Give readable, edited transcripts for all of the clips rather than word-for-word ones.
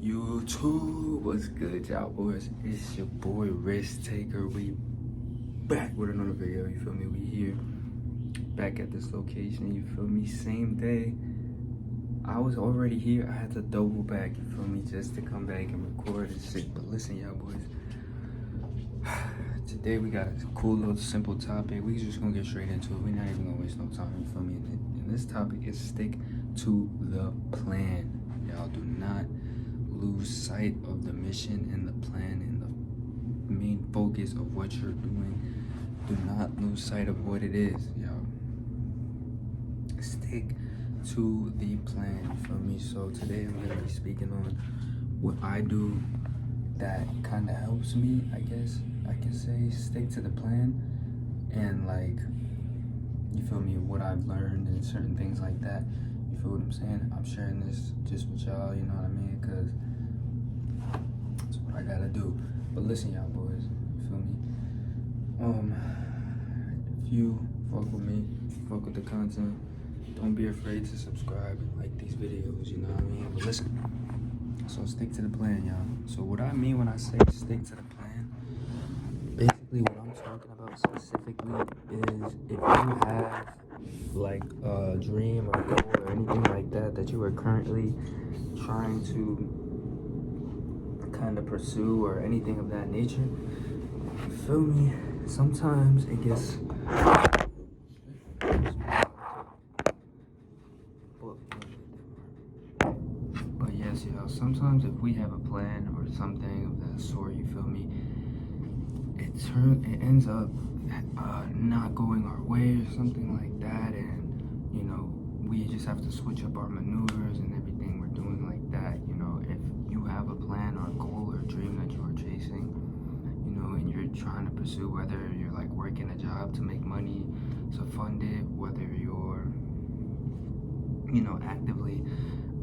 YouTube, what's good, y'all boys? It's your boy Risk Taker. We back with another video. You feel me? We here, back at this location. You feel me? Same day. I was already here. I had to double back. You feel me? Just to come back and record and shit. But listen, y'all boys. Today we got a cool little simple topic. We just gonna get straight into it. We're not even gonna waste no time. You feel me? And this topic is stick to the plan. Y'all do not lose sight of the mission and the plan and the main focus of what you're doing. Do not lose sight of what it is, y'all. Stick to the plan, you feel me? So today I'm gonna be speaking on what I do that kind of helps me, I guess I can say, stick to the plan, and like, you feel me, what I've learned and certain things like that. You feel what I'm saying? I'm sharing this just with y'all, you know what I mean? Because that's what I gotta do. But listen, y'all boys, you feel me? If you fuck with me, fuck with the content, don't be afraid to subscribe and like these videos, you know what I mean? But listen, so stick to the plan, y'all. So what I mean when I say stick to the plan, basically what I'm talking about specifically is if you have like a dream or goal or anything like that that you are currently trying to kind of pursue or anything of that nature, you feel me? Sometimes it gets but yes, y'all, sometimes if we have a plan or something of that sort, you feel me, it ends up not going our way or something like that, and you know, we just have to switch up our maneuvers and everything we're doing like that. You know, if you have a plan or a goal or a dream that you are chasing, you know, and you're trying to pursue, whether you're like working a job to make money to fund it, whether you're, you know, actively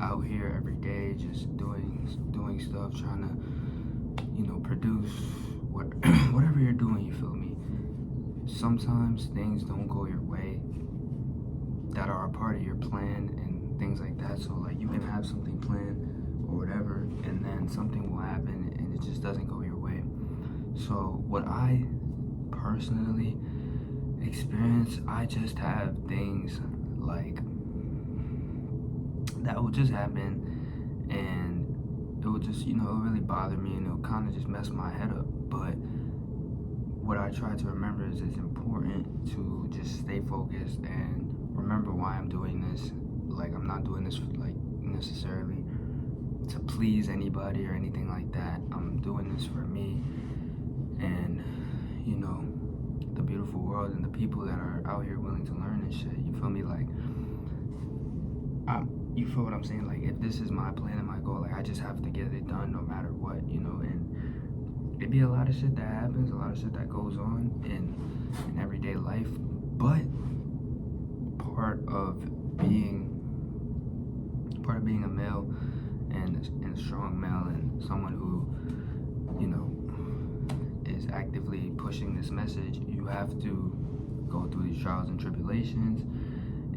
out here every day just doing stuff, trying to, you know, produce whatever you're doing, you feel me? Sometimes things don't go your way that are a part of your plan and things like that. So like, you can have something planned or whatever, and then something will happen and it just doesn't go your way. So what I personally experience, I just have things like that will just happen, and it will just, you know, it'll really bother me and it'll kind of just mess my head up. But what I try to remember is it's important to just stay focused and remember why I'm doing this. Like, I'm not doing this like necessarily to please anybody or anything like that. I'm doing this for me and, you know, the beautiful world and the people that are out here willing to learn and shit. You feel me? Like, you feel what I'm saying? Like, if this is my plan and my goal, like, I just have to get it done no matter what, you know. And it'd be a lot of shit that happens, a lot of shit that goes on in everyday life, but part of being a male and a strong male and someone who, you know, is actively pushing this message, you have to go through these trials and tribulations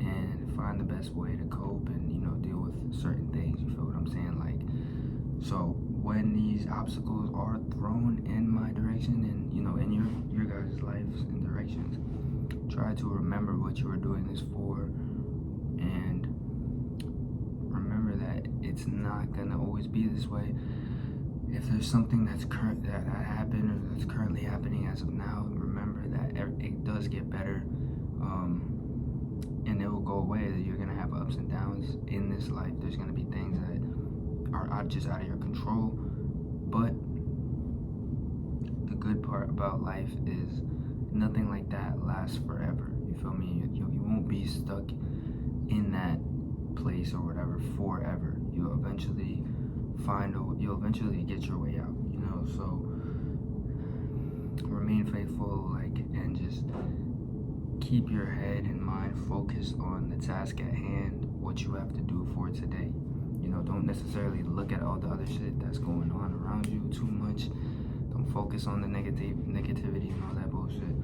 and find the best way to cope and, you know, deal with certain things. You feel what I'm saying? Like, so when these obstacles are thrown in my direction and, you know, in your guys' lives and directions, try to remember what you are doing this for, and remember that it's not gonna always be this way. If there's something that happened or that's currently happening as of now, remember that it does get better, and it will go away. That you're gonna have ups and downs in this life. There's gonna be things that are just out of your control, but the good part about life is nothing like that lasts forever. You feel me? You won't be stuck in that place or whatever forever. You'll eventually get your way out, you know. So remain faithful, like, and just keep your head and mind focused on the task at hand, what you have to do for today. You know, don't necessarily look at all the other shit that's going on around you too much. Don't focus on the negativity and all that bullshit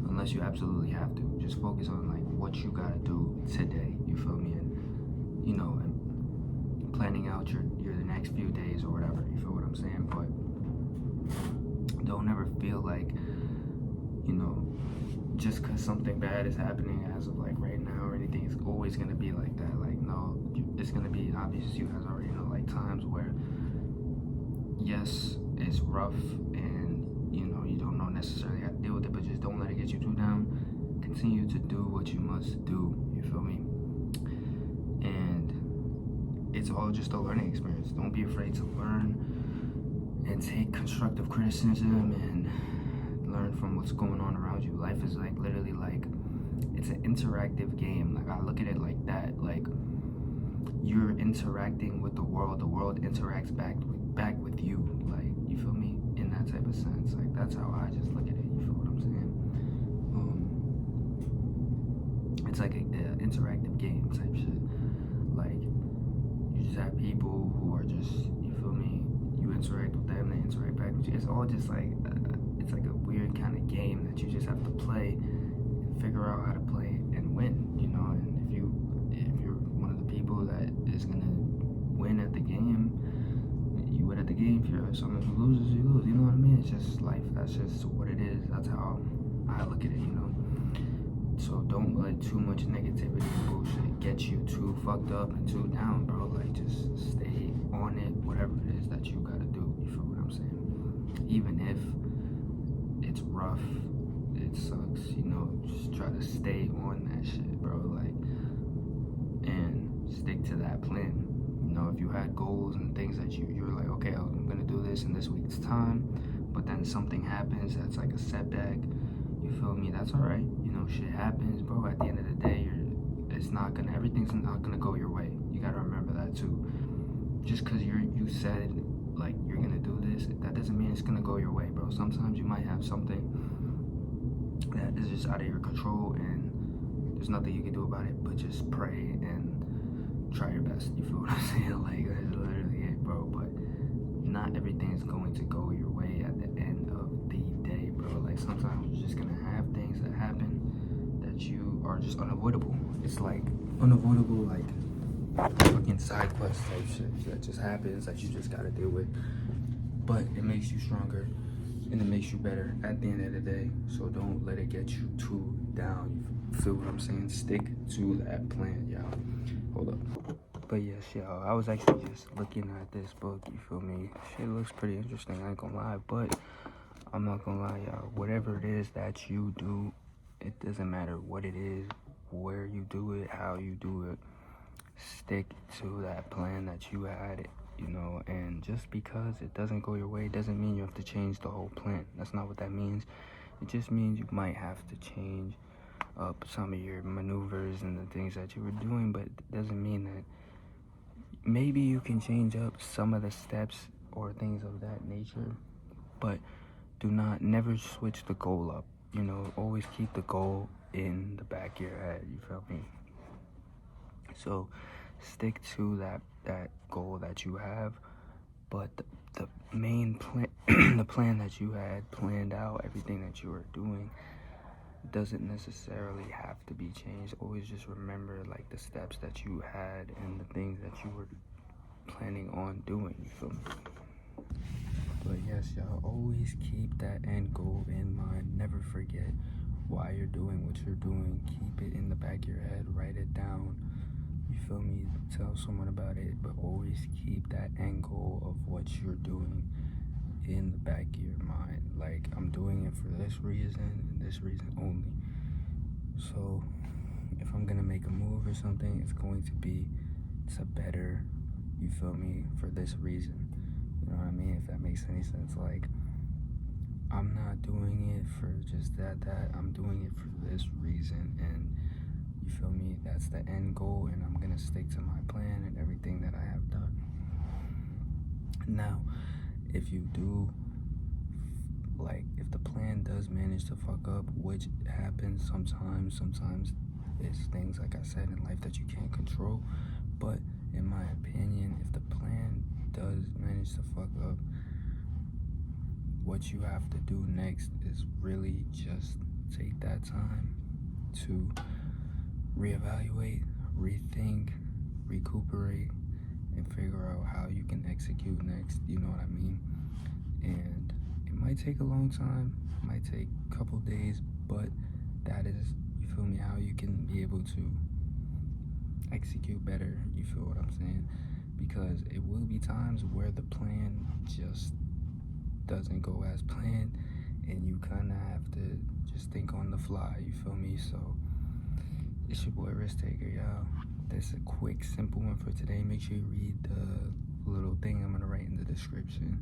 unless you absolutely have to. Just focus on like what you gotta do today, you feel me? And, you know, and planning out your the next few days or whatever. I'm saying? But don't ever feel like, you know, just because something bad is happening as of like right now or anything, it's always gonna be like that. Like, no, it's gonna be obvious. You guys already know, like, times where, yes, it's rough and you know you don't know necessarily how to deal with it, but just don't let it get you too down. Continue to do what you must do. You feel me? And it's all just a learning experience. Don't be afraid to learn and take constructive criticism and learn from what's going on around you. Life is like literally like it's an interactive game. Like I look at it like that. Like you're interacting with the world interacts back with you. Like, you feel me? In that type of sense. Like that's how I just look at it. You feel what I'm saying? It's like an interactive game type shit. Like you just have people who are just, you feel me? You interact with them, they interact back with you. It's all just like it's like a weird kind of game that you just have to play and figure out how to play and win, you know. And if you're one of the people that is gonna win at the game, you win at the game. If you're someone who loses, you lose. You know what I mean? It's just life. That's just what it is. That's how I look at it, you know. So don't let too much negativity and bullshit get you too fucked up and too down, bro. Like, just stay on it, whatever it is that you gotta do. You feel what I'm saying? Even if it's rough, it sucks, you know, just try to stay on that shit, bro. Like, and stick to that plan. You know, if you had goals and things that you're like, okay, I'm gonna do this in this week's time, but then something happens that's like a setback, you feel me? That's all right. You know, shit happens, bro. At the end of the day, everything's not gonna go your way. You gotta remember that too. Just cause you said like you're gonna do this, that doesn't mean it's gonna go your way, bro. Sometimes you might have something that is just out of your control and there's nothing you can do about it but just pray and try your best. You feel what I'm saying? Like, that's literally it, bro. But not everything is going to go your way at the end of the day, bro. Like, sometimes you're just gonna have things that happen that you are just unavoidable. It's like unavoidable, like fucking side quest type shit that just happens that you just gotta deal with. But it makes you stronger and it makes you better at the end of the day. So don't let it get you too down. You feel what I'm saying? Stick to that plan, y'all. Hold up. But yes, y'all, I was actually just looking at this book, you feel me? Shit looks pretty interesting, I ain't gonna lie, but I'm not gonna lie, y'all. Whatever it is that you do, it doesn't matter what it is, where you do it, how you do it. Stick to that plan that you had, you know. And just because it doesn't go your way doesn't mean you have to change the whole plan. That's not what that means. It just means you might have to change up some of your maneuvers and the things that you were doing, but it doesn't mean that maybe you can change up some of the steps or things of that nature, but never switch the goal up. You know, always keep the goal in the back of your head. You feel me? So stick to that goal that you have, but the main plan, the plan that you had planned out, everything that you were doing, doesn't necessarily have to be changed. Always just remember like the steps that you had and the things that you were planning on doing. You feel me? But yes, y'all, always keep that end goal in mind. Never forget why you're doing what you're doing. Keep it in the back of your head. Write it down. You feel me? Tell someone about it, but always keep that end goal of what you're doing in the back of your mind. Like, I'm doing it for this reason and this reason only. So if I'm gonna make a move or something, it's going to be to better, you feel me, for this reason. You know what I mean? If that makes any sense. Like, I'm not doing it for just that. I'm doing it for this reason, and you feel me? That's the end goal, and I'm gonna stick to my plan and everything that I have done. Now, if you do, like, if the plan does manage to fuck up, which happens sometimes it's things, like I said, in life that you can't control. But in my opinion, if the plan does manage to fuck up, what you have to do next is really just take that time to reevaluate, rethink, recuperate, and figure out how you can execute next. You know what I mean? take a long time, might take a couple days, but that is, you feel me, how you can be able to execute better, you feel what I'm saying? Because it will be times where the plan just doesn't go as planned, and you kind of have to just think on the fly, you feel me? So it's your boy Risk Taker, y'all. That's a quick, simple one for today. Make sure you read the little thing I'm gonna write in the description.